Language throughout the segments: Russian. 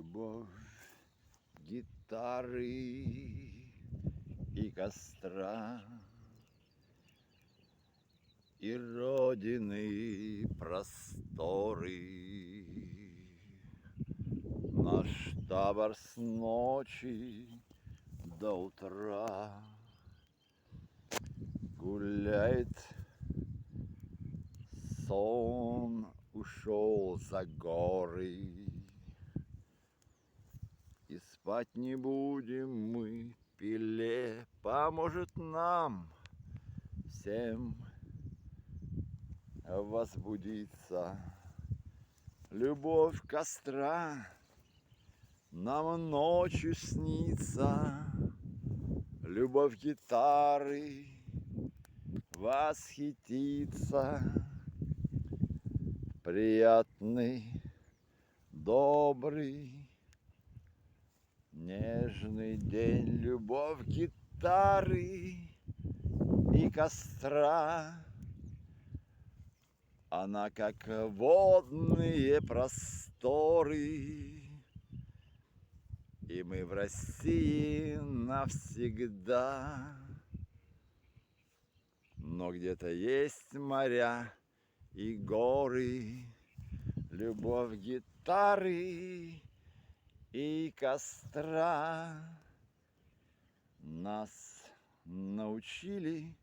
любовь гитары и костра, и родины просторы. Наш табор с ночи до утра гуляет, сон ушел за горы. И спать не будем мы, Пеле поможет нам всем возбудиться. Любовь костра нам ночью снится, любовь гитары восхититься. Приятный, добрый, нежный день, любовь гитары и костра. Она как водные просторы, и мы в России навсегда. Но где-то есть моря и горы, любовь гитары и костра. Нас научили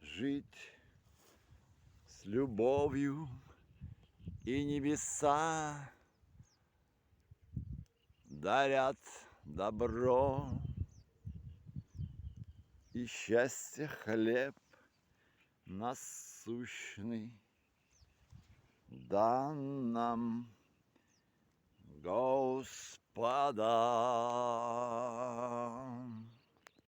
жить с любовью, и небеса дарят добро и счастье, хлеб насущный дан нам Господа.